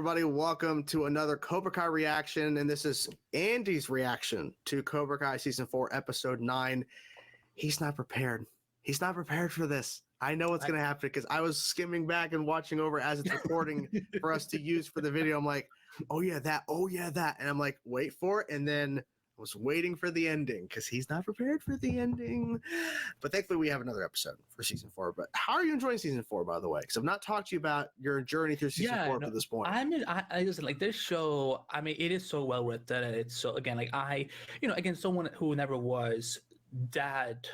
everybody? Welcome to another Cobra Kai reaction, and this is Andy's reaction to Cobra Kai Season 4, Episode 9. He's not prepared. He's not prepared for this. I know what's going to happen because I was skimming back and watching over as it's recording for us to use for the video. I'm like, oh yeah, that. And I'm like, wait for it. And then I was waiting for the ending because he's not prepared for the ending. But thankfully, we have another episode for Season 4. But how are you enjoying Season 4, by the way? Because I've not talked to you about your journey through Season 4 up to this point. I listen, like this show, I mean, it is so well written. It's so, again, like again, someone who never was that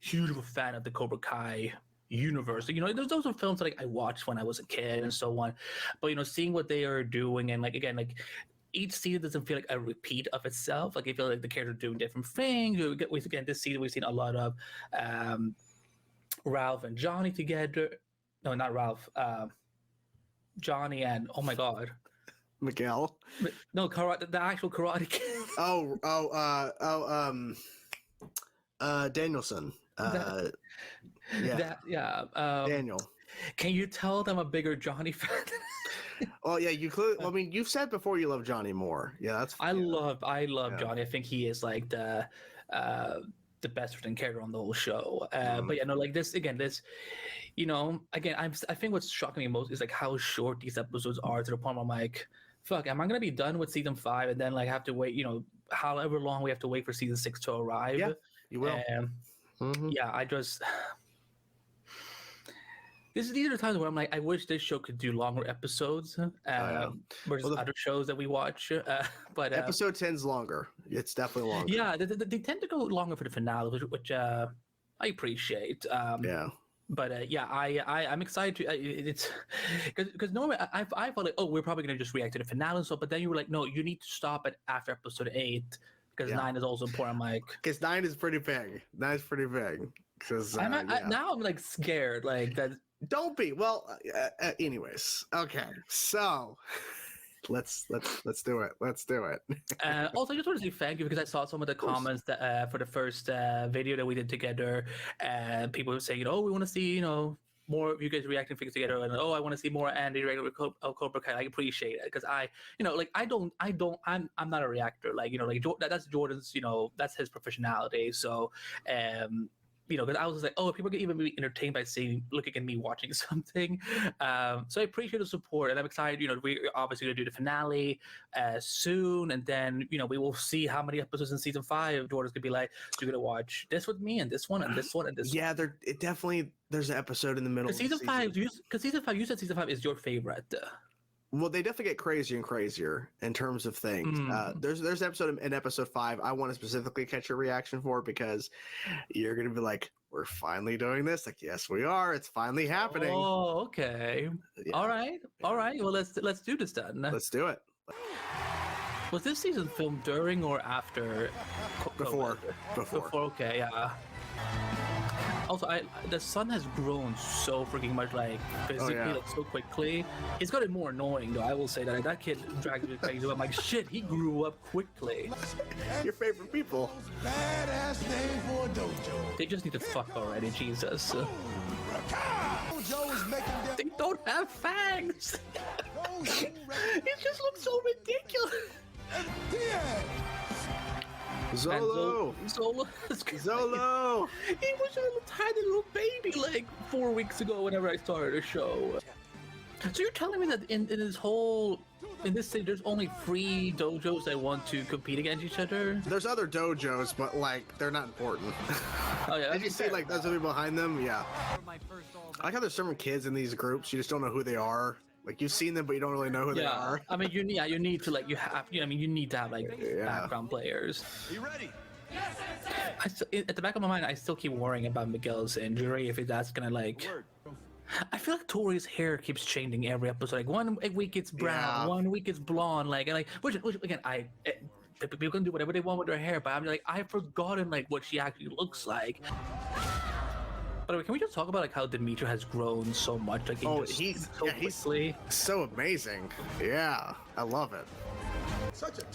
huge of a fan of the Cobra Kai universe. Those are films that like I watched when I was a kid and so on. But, seeing what they are doing and each season doesn't feel like a repeat of itself. Like I feel like the characters are doing different things. Again, this season we've seen a lot of Ralph and Johnny together. No, not Ralph. Johnny and oh my god, Miguel. No, the actual Karate Kid. Danielson. Daniel. Can you tell them a bigger Johnny fan? Well, yeah, you could. I mean, you've said before you love Johnny more. Yeah, that's. I love Johnny. I think he is like the best written character on the whole show. But I think what's shocking me most is like how short these episodes are, to the point where I'm like, fuck, am I gonna be done with season 5 and then like have to wait, however long we have to wait for season 6 to arrive? Yeah, you will. Yeah, I just. These are times where I'm like, I wish this show could do longer episodes versus other shows that we watch. But episode 10's longer. It's definitely longer. Yeah, they tend to go longer for the finale, which I appreciate. Yeah. But I'm excited to. It's because normally I thought like, oh, we're probably gonna just react to the finale and stuff. But then you were like, no, you need to stop it after episode 8 because 9 is also important. I'm like, because 9 is pretty big. 9 is pretty big. Because now I'm like scared, like that. Don't be. Well, anyways, okay. So let's do it. Let's do it. Also, I just want to say thank you because I saw some of the comments that for the first video that we did together. People were saying, we want to see more of you guys reacting things together, and I want to see more Andy regular Cobra Kai. I appreciate it because I'm not a reactor. That's Jordan's. That's his professionality. So. Because I was like, people can even be entertained by looking at me watching something. So I appreciate the support, and I'm excited. We're obviously going to do the finale soon, and then we will see how many episodes in season 5 Jordan's going to be like. So you're going to watch this with me, and this one, and this one, and this. Yeah, there's an episode in the middle. Season 5, you said season 5 is your favorite. Well, they definitely get crazier and crazier in terms of things. There's an episode in episode 5 I want to specifically catch your reaction for because you're gonna be like, "We're finally doing this." Like, yes, we are. It's finally happening. Oh, okay. Yeah. All right. Well, let's do this then. Let's do it. Was this season filmed during or after? Before. Okay. Yeah. Also, the sun has grown so freaking much, like physically, like so quickly. It's gotten more annoying, though. I will say that that kid drags me crazy. I'm like, shit, he grew up quickly. Your favorite people. Badass name for a dojo. They just need to fuck already, Jesus. They don't have fangs. It just looks so ridiculous. Zolo! He was a tiny little baby like 4 weeks ago whenever I started the show. So you're telling me that in this city there's only 3 dojos that want to compete against each other? There's other dojos, but they're not important. Oh yeah. Did you see those people behind them? Yeah. I like how there's certain kids in these groups, you just don't know who they are. Like you've seen them, but you don't really know who they are. I mean, you need to you need to have background players. Are you ready? At the back of my mind, I still keep worrying about Miguel's injury. If that's gonna I feel like Tori's hair keeps changing every episode. Like one week it's brown, 1 week it's blonde. Which again, people can do whatever they want with their hair, but I'm like, I've forgotten what she actually looks like. By the way, can we just talk about how Demetra has grown so much? He's so amazing. Yeah, I love it.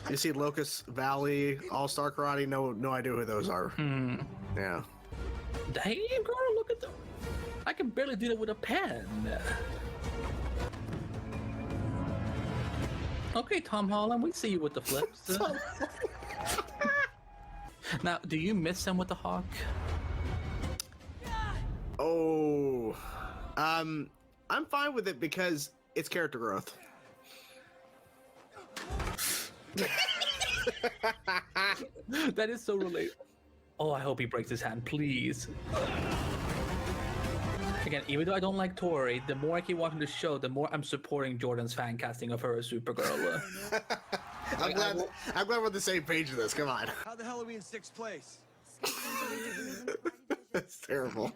You see Locust Valley, All-Star Karate? No idea who those are. Yeah. Damn, girl, look at them. I can barely do that with a pen. Okay, Tom Holland, we see you with the flips. Now, do you miss him with the hawk? Oh, I'm fine with it because it's character growth. That is so relatable. Oh, I hope he breaks his hand, please. Again, even though I don't like Tori, the more I keep watching the show, the more I'm supporting Jordan's fan casting of her as Supergirl. I'm glad we're on the same page with this. Come on. How the hell are we in 6th place? That's terrible.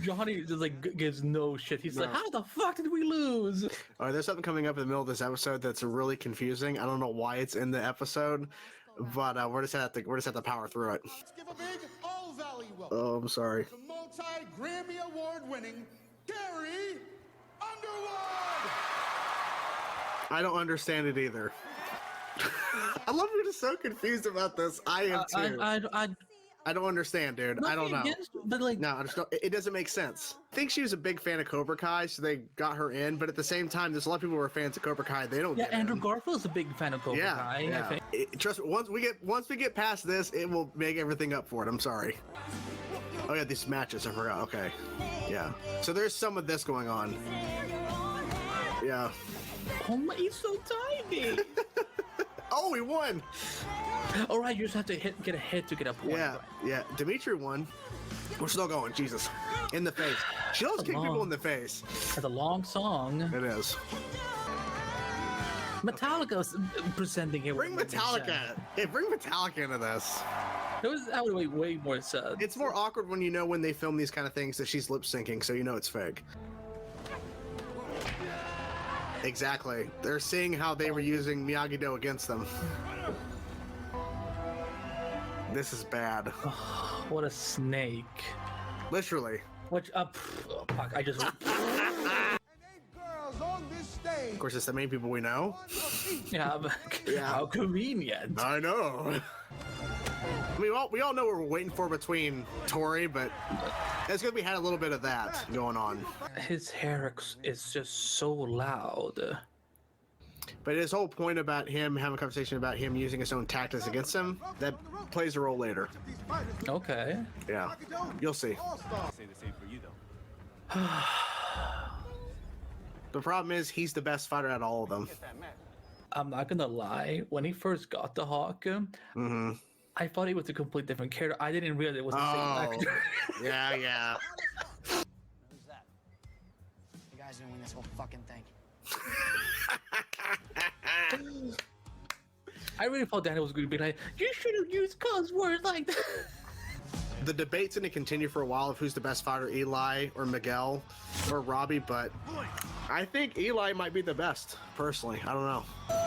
Johnny just like gives no shit. He's like, how the fuck did we lose? All right, there's something coming up in the middle of this episode that's really confusing. I don't know why it's in the episode, but we're just have to power through it. Let's give a big All Valley welcome. Oh, I'm sorry. The multi-Grammy Award-winning Carrie Underwood. I don't understand it either. I love you're just so confused about this. I am too. I don't understand, dude. I don't know. But like, No, I just don't, it doesn't make sense. I think she was a big fan of Cobra Kai, so they got her in. But at the same time, there's a lot of people who are fans of Cobra Kai. They don't. yeah, get Andrew in. Garfield's a big fan of Cobra Kai. Yeah. I think. Trust me. Once we get past this, it will make everything up for it. I'm sorry. Oh yeah, these matches. I forgot. Okay. Yeah. So there's some of this going on. Yeah. Oh my, he's so tiny. Oh, he won. All right, you just have to get a hit to get a point. Yeah. Yeah. Dimitri won. We're still going. Jesus. In the face. She loves kicking people in the face. It's a long song. It is. Metallica's presenting it. Bring Metallica. Yeah, bring Metallica into this. That would make way more sense. It's more awkward when you know when they film these kind of things that she's lip syncing, so you know it's fake. Exactly. They're seeing how they were using Miyagi-Do against them. This is bad. What a snake. Literally. Which, fuck, I just... And 8 girls on this stage. Of course, it's the main people we know. yeah, but how convenient. I know. I mean, we all know what we're waiting for between Tori, but it's gonna be had a little bit of that going on. His hair is just so loud. But his whole point about him having a conversation about him using his own tactics against him, that plays a role later. Okay. Yeah. You'll see. Say the same for you, though. The problem is he's the best fighter out of all of them. I'm not gonna lie, when he first got the hawk, I thought he was a complete different character. I didn't realize it was the same actor. Yeah. Who's that? You guys didn't win this whole fucking thing. I really thought Daniel was going to be like, you should have used cuss words like that. The debate's going to continue for a while of who's the best fighter, Eli or Miguel or Robbie, but I think Eli might be the best, personally. I don't know.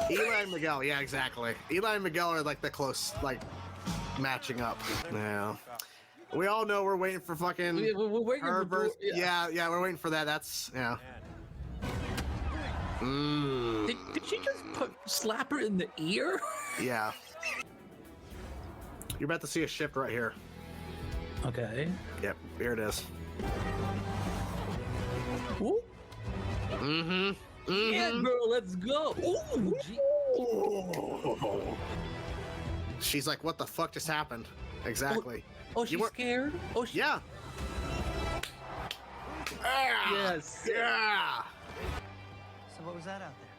Eli and Miguel, yeah, exactly. Eli and Miguel are like the close, like, matching up. Yeah. We all know we're waiting for fucking We're waiting for Herbert. Yeah, we're waiting for that. That's, yeah. Did she just slap her in the ear? Yeah. You're about to see a shift right here. Okay. Yep, here it is. Ooh. Yeah, girl, let's go. Ooh. She's like, what the fuck just happened? Exactly. Oh, she's scared? Oh, Yeah. Ah, Yes. Yeah. So what was that out there?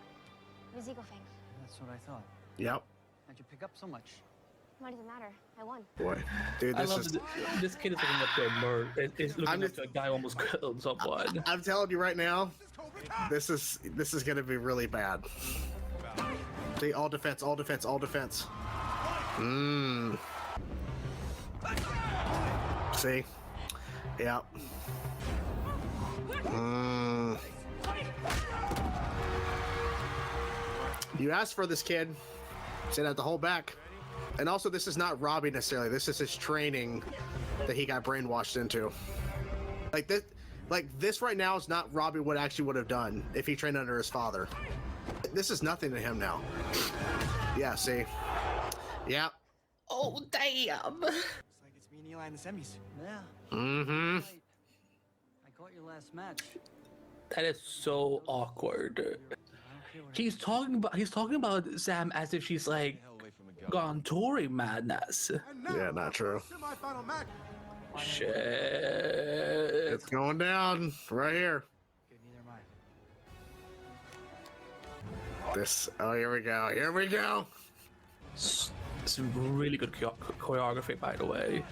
It was Eagle Fang. That's what I thought. Yep. How'd you pick up so much? Not even matter. I won. Boy, dude, I this love is. this kid is looking up to a murder. Is looking up to a guy who almost killed someone. I'm telling you right now, this is gonna be really bad. See, all defense, all defense, all defense. See? Yep. You asked for this, kid. Said have to hold back. And also, this is not Robbie necessarily. This is his training that he got brainwashed into. Like this right now is not Robbie what actually would have done if he trained under his father. This is nothing to him now. Yeah, see? Yeah. Oh, damn. Looks like it's me and Eli in the semis. Yeah. Mm-hmm. Right. I caught your last match. That is so awkward. I don't He's talking about Sam as if she's like gone Tory madness. And now, Yeah, not true. Semi-final match. Shit. It's going down right here. Okay, neither am I. This. Oh, here we go. Here we go. Some really good choreography, by the way.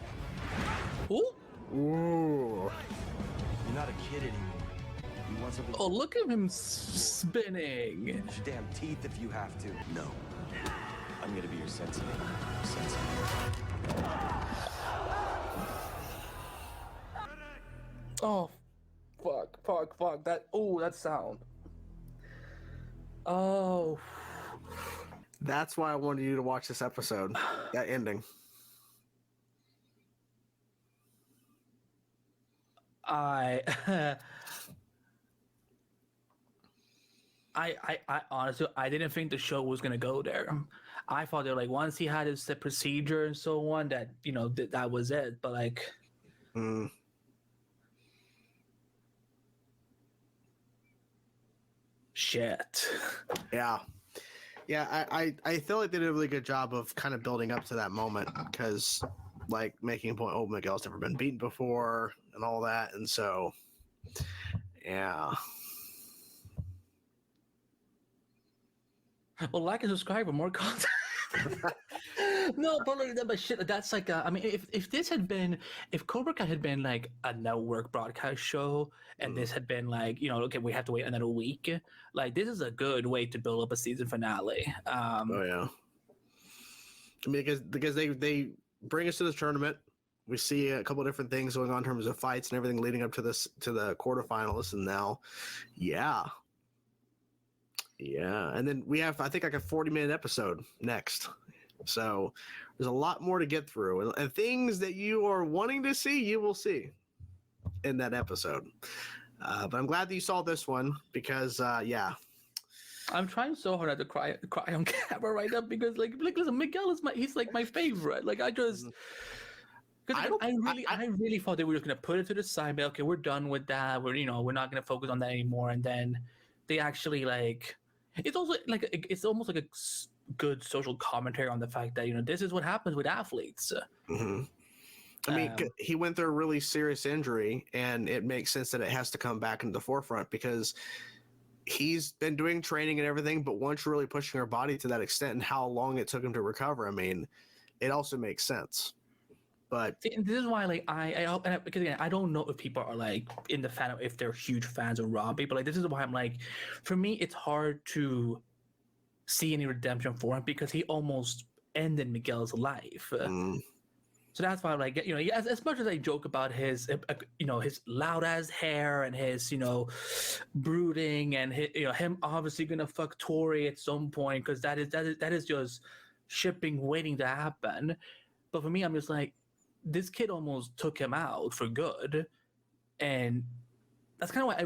Ooh. Ooh. You're not a kid anymore. You want something? Oh, look at him spinning. Use your damn teeth if you have to. No. I'm gonna be your sensei. Sensei. Oh, fuck. That sound. Oh. That's why I wanted you to watch this episode. That ending. I honestly, I didn't think the show was gonna go there. I thought they're like, once he had his procedure and so on, that that was it. But like, Mm. shit. Yeah. Yeah, I feel like they did a really good job of kind of building up to that moment because, like, making a point, oh, Miguel's never been beaten before and all that. And so, yeah. Well, like and subscribe for more content. No, but shit, that's like, I mean, if Cobra Kai had been like a network broadcast show, and this had been like, okay, we have to wait another week. Like, this is a good way to build up a season finale. Oh yeah. I mean, because they bring us to this tournament, we see a couple of different things going on in terms of fights and everything leading up to the quarterfinalists, and now, yeah, and then we have I think like a 40-minute episode next. So there's a lot more to get through, and things that you are wanting to see, you will see in that episode. But I'm glad that you saw this one because, yeah. I'm trying so hard not to cry on camera right now because, like listen, Miguel is he's like my favorite. Like, I just. Because I really thought they were just gonna put it to the side. But okay, we're done with that. We're not gonna focus on that anymore. And then they actually like. It's also like it's almost like a good social commentary on the fact that this is what happens with athletes. Mm-hmm. I mean, he went through a really serious injury, and it makes sense that it has to come back into the forefront because he's been doing training and everything. But once you're really pushing your body to that extent, and how long it took him to recover, I mean, it also makes sense. But this is why, like, because again, I don't know if people are like in the fandom if they're huge fans of Robbie, but like this is why I'm like, for me, it's hard to see any redemption for him because he almost ended Miguel's life. So that's why I'm like, as much as I joke about his, his loud ass hair and his, brooding and him obviously gonna fuck Tori at some point because that is just shipping waiting to happen. But for me, I'm just like, this kid almost took him out for good, and that's kind of why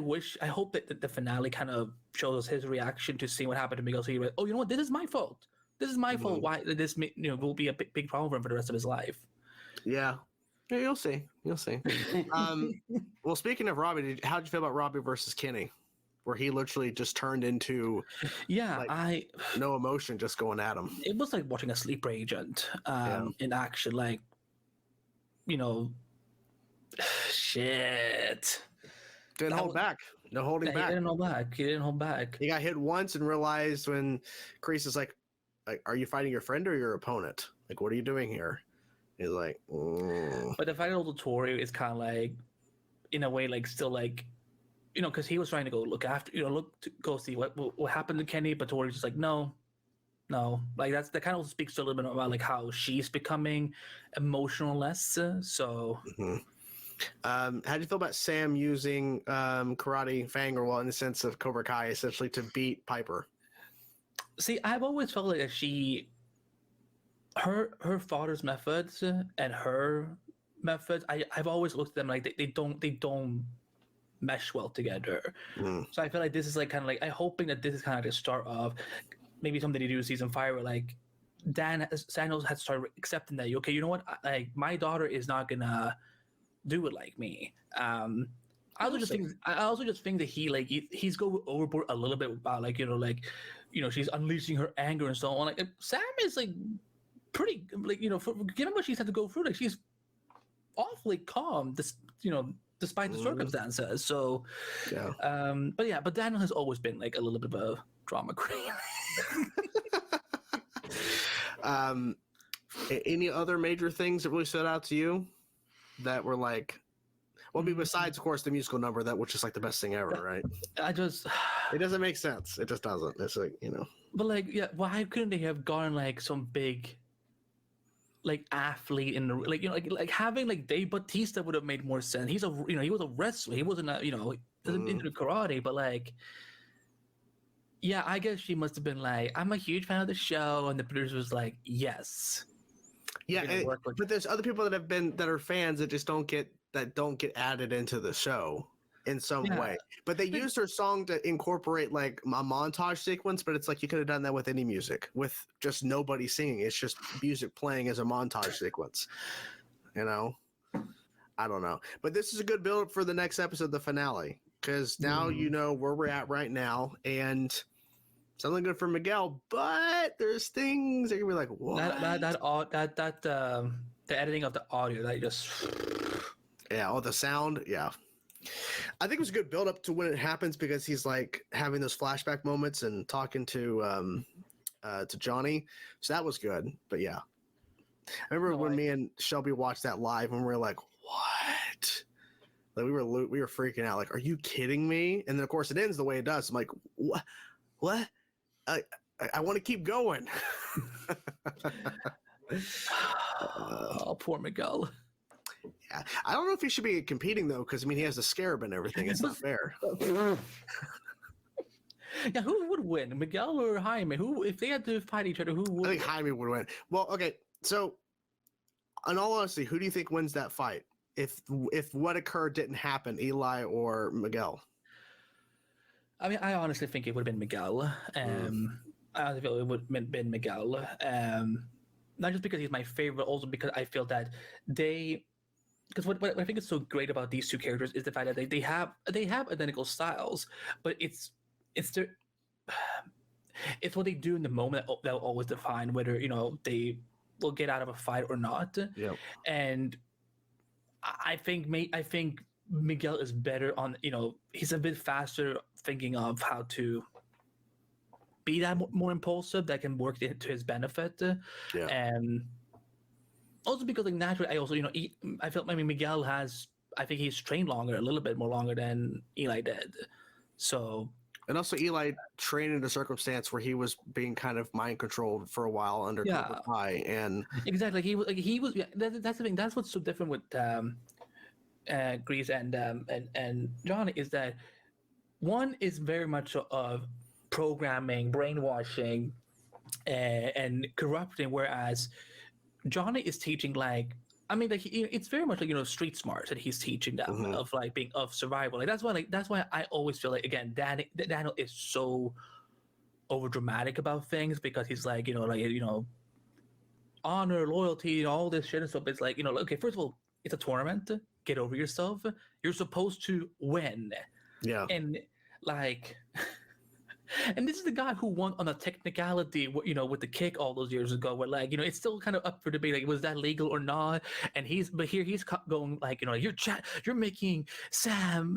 I hope that the finale kind of shows us his reaction to seeing what happened to Miguel. So he's like, oh, you know what? This is my fault. This is my fault. Why this will be a big problem for him for the rest of his life. Yeah, you'll see. Well, speaking of Robbie, how'd you feel about Robbie versus Kenny, where he literally just turned into no emotion, just going at him? It was like watching a sleeper agent in action, like shit. Didn't hold back. No holding back. He didn't hold back. He got hit once and realized when Kreese is like, are you fighting your friend or your opponent? Like, what are you doing here? He's like, But the fact that also Tori is kind of like, in a way, like still like, because he was trying to go look after, go see what happened to Kenny, but Tori's just like, no, like that kind of speaks to a little bit about like how she's becoming emotionless. So, how do you feel about Sam using karate Fang, or well, in the sense of Cobra Kai, essentially to beat Piper? See, I've always felt like her father's methods and her methods, I've always looked at them like they don't mesh well together. So I feel like this is like kind of like I'm hoping that this is kind of the start of maybe something to do season 5 where like Samuels had started accepting that, okay, you know what, like my daughter is not gonna do it like me. I also just think that he's going overboard a little bit about she's unleashing her anger and so on. Like Sam is like pretty given what she's had to go through, like she's awfully calm, despite the circumstances. So, Yeah. But Daniel has always been like a little bit of a drama queen. Any other major things that really stood out to you that were like, well, I mean, besides of course the musical number, that which is like the best thing ever, right? It doesn't make sense. It just doesn't. It's like, But why couldn't they have gone like some big like athlete in the like having like Dave Bautista would have made more sense. He's he was a wrestler. He wasn't into karate, but like yeah, I guess she must have been like, I'm a huge fan of the show, and the producer was like, yes. Yeah, but there's other people that are fans that just don't get added into the show in some way. But they used her song to incorporate like a montage sequence, but it's like you could have done that with any music, with just nobody singing. It's just music playing as a montage sequence. I don't know. But this is a good build for the next episode, the finale, because now you know where we're at right now, and something good for Miguel, but there's things that you're like, what? The editing of the audio that just the sound, I think it was a good build up to when it happens, because he's like having those flashback moments and talking to Johnny, so that was good. But I remember when me and Shelby watched that live, and we were like, what? Like we were freaking out, like, are you kidding me? And then of course it ends the way it does. I'm like, what? I want to keep going. Oh, poor Miguel. Yeah, I don't know if he should be competing though, because I mean he has the scarab and everything. It's not fair. Yeah, who would win, Miguel or Jaime? Who, if they had to fight each other, who would? I think Jaime would win. Well, okay, so in all honesty, who do you think wins that fight? If what occurred didn't happen, Eli or Miguel? I mean, I honestly think it would have been Miguel. I honestly feel it would have been Miguel. Not just because he's my favorite, also because I feel that because what I think is so great about these two characters is the fact that they have identical styles, but it's what they do in the moment that'll always define whether they will get out of a fight or not. Yeah. And I think Miguel is better on, he's a bit faster thinking of how to be that more impulsive, that can work to his benefit. Yeah. And also because like naturally, I also, I felt Miguel I think he's trained a little bit more longer than Eli did. So. And also Eli trained in a circumstance where he was being kind of mind controlled for a while under Cobra Kai, and exactly, he was. Yeah, that's the thing. That's what's so different with Kreese and Johnny, is that one is very much of programming, brainwashing, and corrupting, whereas Johnny is teaching it's very much like street smarts that he's teaching them of like being of survival. Like that's why I always feel like, again, Daniel is so over dramatic about things, because he's like honor, loyalty, all this shit and stuff. It's like okay, first of all, it's a tournament. Get over yourself. You're supposed to win. Yeah. And like. And this is the guy who won on a technicality, with the kick all those years ago, where like, it's still kind of up for debate, like, was that legal or not? And he's going like, you're making Sam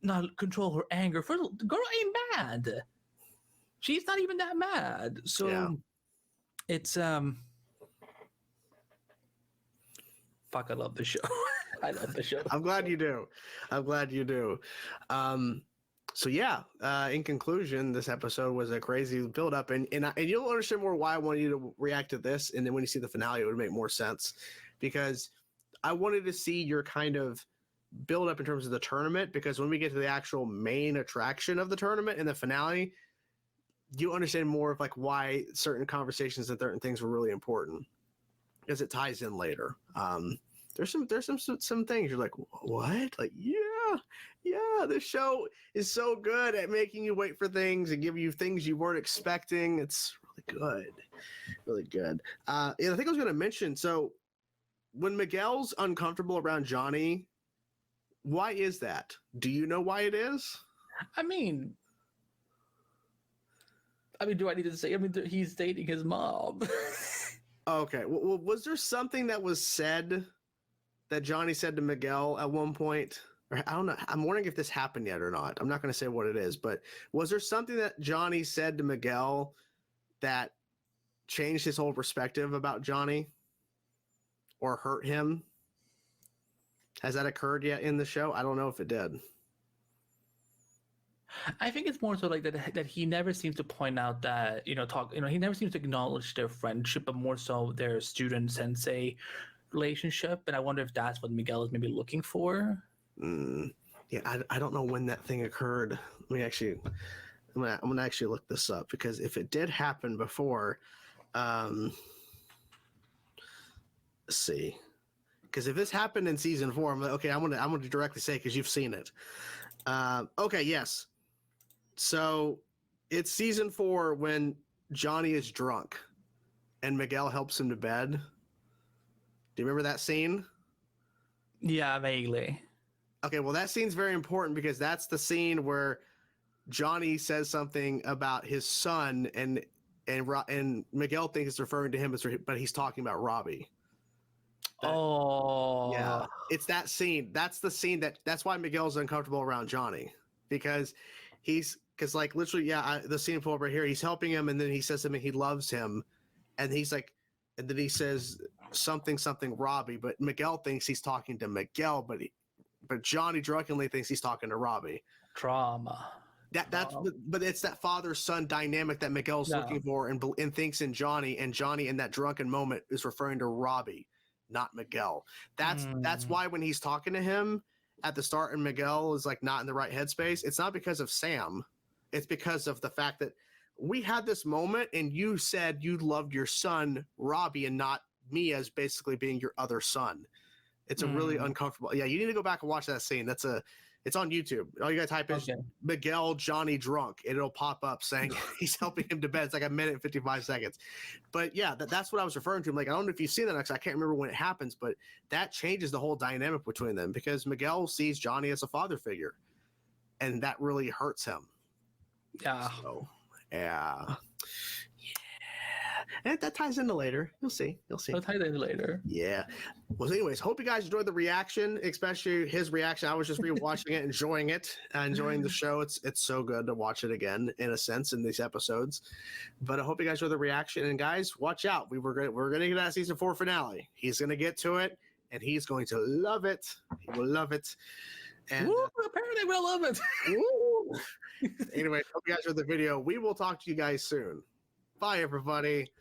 not control her anger. First of all, the girl ain't mad. She's not even that mad. So it's fuck, I love the show. I love the show. I'm glad you do. So in conclusion, this episode was a crazy build up, and you'll understand more why I wanted you to react to this, and then when you see the finale, it would make more sense, because I wanted to see your kind of build up in terms of the tournament, because when we get to the actual main attraction of the tournament in the finale, you understand more of like why certain conversations and certain things were really important, because it ties in later. There's some things you're like, what? Like, this show is so good at making you wait for things and give you things you weren't expecting. It's really good. I think I was going to mention, so when Miguel's uncomfortable around Johnny, Why is that? Do you know why it is? I mean, do I need to say? I mean, he's dating his mom. Okay. Well, was there something that was said that Johnny said to Miguel at one point? Or, I don't know. I'm wondering if this happened yet or not. I'm not going to say what it is, but was there something that Johnny said to Miguel that changed his whole perspective about Johnny or hurt him? Has that occurred yet in the show? I don't know if it did. I think it's more so like that he never seems to point out that, he never seems to acknowledge their friendship, but more so their student sensei relationship. And I wonder if that's what Miguel is maybe looking for. Yeah, I don't know when that thing occurred. I'm gonna actually look this up, because if it did happen before, let's see. Because if this happened in season 4, I'm like, okay, I'm gonna directly say, because you've seen it. Okay, yes. So it's season 4 when Johnny is drunk and Miguel helps him to bed. Do you remember that scene? Yeah, vaguely. Okay, well, that scene's very important because that's the scene where Johnny says something about his son, and Miguel thinks it's referring to him, but he's talking about Robbie. Yeah, it's that scene. That's the scene that's why Miguel's uncomfortable around Johnny, because like literally, the scene over here, he's helping him, and then he says something, he loves him, and he's like, and then he says something Robbie, but Miguel thinks he's talking to Miguel, but Johnny drunkenly thinks he's talking to Robbie. Trauma. But it's that father-son dynamic that Miguel's looking for and thinks in Johnny, and Johnny in that drunken moment is referring to Robbie, not Miguel. That's why when he's talking to him at the start and Miguel is like not in the right headspace, it's not because of Sam. It's because of the fact that we had this moment and you said you loved your son, Robbie, and not me as basically being your other son. It's a really uncomfortable. Yeah, you need to go back and watch that scene. It's on YouTube. All you gotta type in Miguel Johnny drunk, and it'll pop up saying he's helping him to bed. It's like a minute and 55 seconds. But yeah, that's what I was referring to. I'm like, I don't know if you've seen that, because I can't remember when it happens, but that changes the whole dynamic between them, because Miguel sees Johnny as a father figure, and that really hurts him. Yeah. So, yeah. And that ties into later. You'll see. I'll tie that in later. Yeah. Well, anyways, hope you guys enjoyed the reaction, especially his reaction. I was just rewatching it, enjoying it, enjoying the show. It's so good to watch it again, in a sense, in these episodes. But I hope you guys enjoyed the reaction. And guys, watch out. We're gonna get that season 4 finale. He's gonna get to it, and he's going to love it. He will love it. And apparently we'll love it. Anyway, hope you guys enjoyed the video. We will talk to you guys soon. Bye, everybody.